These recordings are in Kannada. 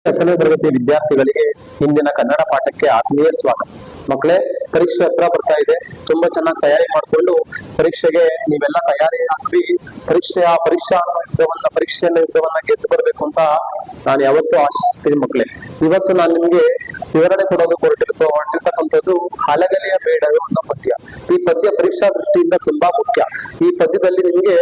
10ನೇ ತರಗತಿ ವಿದ್ಯಾರ್ಥಿಗಳಿಗೆ ಇಂದಿನ ಕನ್ನಡ ಪಾಠಕ್ಕೆ ಆತ್ಮೀಯ ಸ್ವಾಗತ. ಮಕ್ಕಳೇ, ಪರೀಕ್ಷೆ ಹತ್ರ ಬರ್ತಾ ಇದೆ. ತುಂಬಾ ಚೆನ್ನಾಗಿ ತಯಾರಿ ಮಾಡಿಕೊಂಡು ಪರೀಕ್ಷೆಗೆ ನೀವೆಲ್ಲ ತಯಾರಿ ಹಾಕಿ ಪರೀಕ್ಷೆಯನ್ನು ಯುದ್ಧವನ್ನ ಗೆದ್ದು ಬರ್ಬೇಕು ಅಂತ ನಾನು ಯಾವತ್ತೂ ಆಶಿಸ್ತೀನಿ. ಮಕ್ಕಳೇ, ಇವತ್ತು ನಾನು ನಿಮ್ಗೆ ವಿವರಣೆ ಕೊಡೋದು ಹೊರಟಿರ್ತಕ್ಕಂಥದ್ದು ಹಲಗಲಿಯ ಬೇಡವೇ ಅನ್ನೋ ಪದ್ಯ. ಈ ಪದ್ಯ ಪರೀಕ್ಷಾ ದೃಷ್ಟಿಯಿಂದ ತುಂಬಾ ಮುಖ್ಯ. ಈ ಪದ್ಯದಲ್ಲಿ ನಿಮ್ಗೆ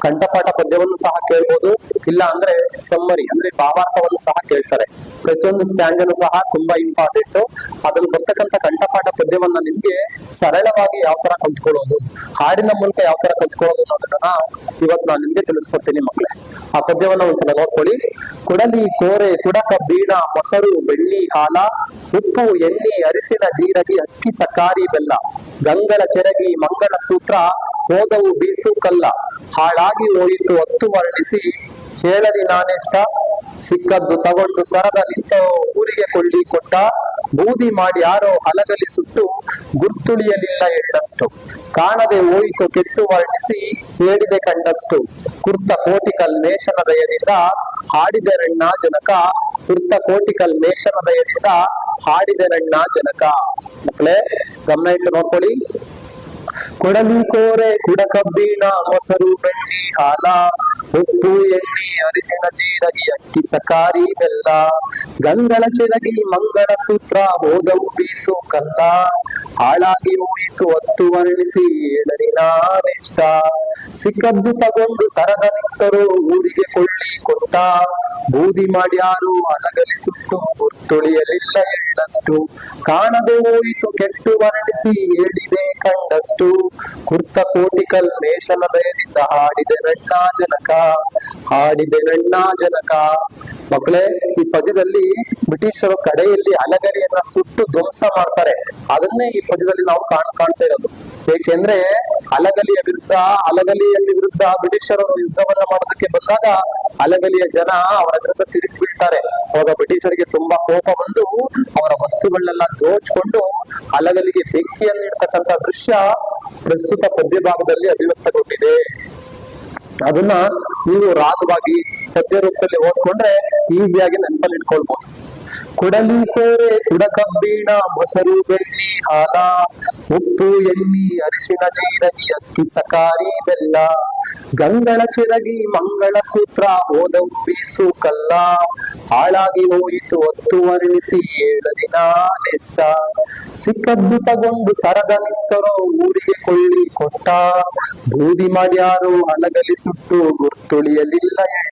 ಕಂಠಪಾಠ ಪದ್ಯವನ್ನು ಸಹ ಕೇಳ್ಬೋದು, ಇಲ್ಲ ಅಂದ್ರೆ ಸಮ್ಮರಿ ಅಂದ್ರೆ ಭಾವಾರ್ಥವನ್ನು ಸಹ ಕೇಳ್ತಾರೆ. ಪ್ರತಿಯೊಂದು ಸ್ಟ್ಯಾಂಡನ್ನು ಸಹ ತುಂಬಾ ಇಂಪಾರ್ಟೆಂಟ್. ಅದ್ರಲ್ಲಿ ಬರ್ತಕ್ಕಂಥ ಕಂಠಪಾಠ ಪದ್ಯವನ್ನ ನಿಮ್ಗೆ ಸರಳವಾಗಿ ಯಾವ ತರ ಕಲ್ತ್ಕೊಳ್ಳೋದು, ಹಾಡಿನ ಮೂಲಕ ಯಾವ ತರ ಕಲ್ತ್ಕೊಳ್ಳೋದು ಅನ್ನೋದನ್ನ ಇವತ್ತು ನಾನು ನಿಮ್ಗೆ ತಿಳಿಸ್ಕೊಡ್ತೀನಿ. ಮಕ್ಕಳೇ, ಆ ಪದ್ಯವನ್ನ ಒಂದ್ಸಲ ನೋಡ್ಕೊಳ್ಳಿ. ಕುಡಲಿ ಕೋರೆ ಕುಡಕ ಬೀಣ ಮೊಸರು ಬೆಳ್ಳಿ ಹಾಲ, ಉಪ್ಪು ಎಣ್ಣೆ ಅರಿಸಿನ ಜೀರಗಿ ಅಕ್ಕಿ ಸಕಾರಿ ಬೆಲ್ಲ, ಗಂಗಳ ಚೆರಗಿ ಮಂಗಳ ಸೂತ್ರ ಹೋದವು ಬೀಸು ಕಲ್ಲ, ಹಾಳಾಗಿ ಹೋಯಿತು ಹತ್ತು ವರ್ಣಿಸಿ ಹೇಳಲಿ ನಾನೆಷ್ಟ, ಸಿಕ್ಕದ್ದು ತಗೊಂಡು ಸರದ ನಿಂತ ಊರಿಗೆ ಕೊಳ್ಳಿ ಕೊಟ್ಟ, ಬೂದಿ ಮಾಡಿ ಯಾರೋ ಹಲಗಲಿ ಸುಟ್ಟು ಗುರ್ತುಳಿಯಲಿಲ್ಲ ಎಳ್ಳಷ್ಟು, ಕಾಣದೆ ಹೋಯಿತು ಕೆಟ್ಟು ವರ್ಣಿಸಿ ಹೇಳಿದೆ ಕಂಡಷ್ಟು, ಕುರ್ತ ಕೋಟಿಕಲ್ ನೇಷನ ದಯದಿಂದ ಹಾಡಿದರಣ್ಣ ಜನಕ, ಕುರ್ತ ಕೋಟಿಕಲ್ ನೇಷನ ದಯದಿಂದ ಹಾಡಿದರಣ್ಣ ಜನಕ. ಮಕ್ಕಳೇ, ಗಮನ ಇಟ್ಟು ನೋಡ್ಕೊಳ್ಳಿ. ಕೊಡಲಿ ಕೋರೆ ಕುಡ ಕಬ್ಬಿಣ ಮೊಸರು ಬೆಳ್ಳಿ ಹಾಲ, ಉಪ್ಪು ಎಣ್ಣೆ ಅರಿಶಿಣ ಜೀರಗಿ ಅಕ್ಕಿ ಸಕಾರಿ ಬೆಲ್ಲ, ಗಂಗಳ ಚೆರಗಿ ಮಂಗಳ ಸೂತ್ರ ಹೋದವು ಬೀಸು ಕಲ್ಲ, ಹಾಳಾಗಿ ಹೋಯಿತು ಹತ್ತು ವರ್ಣಿಸಿ ಹೇಳಲಿ ನಾನೆಷ್ಟ, ಸಿಕ್ಕದ್ದು ತಗೊಂಡು ಸರದ ನಿಂತರು ಊರಿಗೆ ಕೊಳ್ಳಿ ಕೊಟ್ಟ, ಬೂದಿ ಮಾಡ್ಯಾರು ಹಲಗಲಿ ಸುಟ್ಟು ಗುರ್ತುಳಿಯಲಿಲ್ಲ ಎಳ್ಳಷ್ಟು, ಕಾಣದೆ ಹೋಯಿತು ಕೆಟ್ಟು ವರ್ಣಿಸಿ ಹೇಳಿದೆ ಕಂಡಷ್ಟು, ಕುರ್ತ ಕೋಟಿಕಲ್ ನೇಷನ ದಯದಿಂದ ಹಾಡಿದೆ ನನ್ನ ಜನಕ, ಹಾಡಿದೆ ನನ್ನ ಜನಕ. ಮಕ್ಕಳೇ, ಈ ಪದ್ಯದಲ್ಲಿ ಬ್ರಿಟಿಷರು ಕಡೆಯಲ್ಲಿ ಹಲಗಲಿಯನ್ನ ಸುಟ್ಟು ಧ್ವಂಸ ಮಾಡ್ತಾರೆ. ಅದನ್ನೇ ಈ ಪದ್ಯದಲ್ಲಿ ನಾವು ಕಾಣ್ತಾ ಇರೋದು. ಏಕೆಂದ್ರೆ ಹಲಗಲಿಯಲ್ಲಿ ವಿರುದ್ಧ ಬ್ರಿಟಿಷರು ಯುದ್ಧವನ್ನ ಮಾಡೋದಕ್ಕೆ ಬಂದಾಗ ಹಲಗಲಿಯ ಜನ ಅವರ ವಿರುದ್ಧ ತಿರುಗಿ ಬೀಳ್ತಾರೆ. ಅವಾಗ ಬ್ರಿಟಿಷರಿಗೆ ತುಂಬಾ ಕೋಪ ಬಂದು ಅವರ ವಸ್ತುಗಳನ್ನೆಲ್ಲ ದೋಚ್ಕೊಂಡು ಹಲಗಲಿಗೆ ಬೆಂಕಿಯನ್ನು ಇಡ್ತಕ್ಕಂಥ ದೃಶ್ಯ ಪ್ರಸ್ತುತ ಪದ್ಯ ಭಾಗದಲ್ಲಿ ಅಭಿವ್ಯಕ್ತಗೊಂಡಿದೆ. ಅದನ್ನ ನೀವು ರಾಗವಾಗಿ ಪದ್ಯ ರೂಪದಲ್ಲಿ ಓದ್ಕೊಂಡ್ರೆ ಈಸಿಯಾಗಿ ನೆನಪಲ್ಲಿ ಇಟ್ಕೊಳ್ಬಹುದು. ಕುಡಲಿ ಕೋರೆ ಕುಡ ಕಬ್ಬಿಣ ಮೊಸರು ಬೆಳ್ಳಿ ಹಾಲ, ಉಪ್ಪು ಎಣ್ಣೆ ಅರಿಶಿನ ಜೀರಗಿ ಅಕ್ಕಿ ಸಕಾರಿ ಬೆಲ್ಲ, ಗಂಗಳ ಚೆರಗಿ ಮಂಗಳ ಸೂತ್ರ ಹೋದವು ಬೀಸು ಕಲ್ಲ, ಹಾಳಾಗಿ ಹೋಯಿತು ಹತ್ತು ವರ್ಣಿಸಿ ಹೇಳಲಿ ನಾನೆಷ್ಟ, ಸಿಕ್ಕದ್ದು ತಗೊಂಡು ಸರದ ನಿಂತರೋ ಊರಿಗೆ ಕೊಳ್ಳಿ ಕೊಟ್ಟ, ಬೂದಿ ಮಾಡ್ಯಾರು ಹಲಗಲಿ ಸುಟ್ಟು ಗುರ್ತುಳಿಯಲಿಲ್ಲ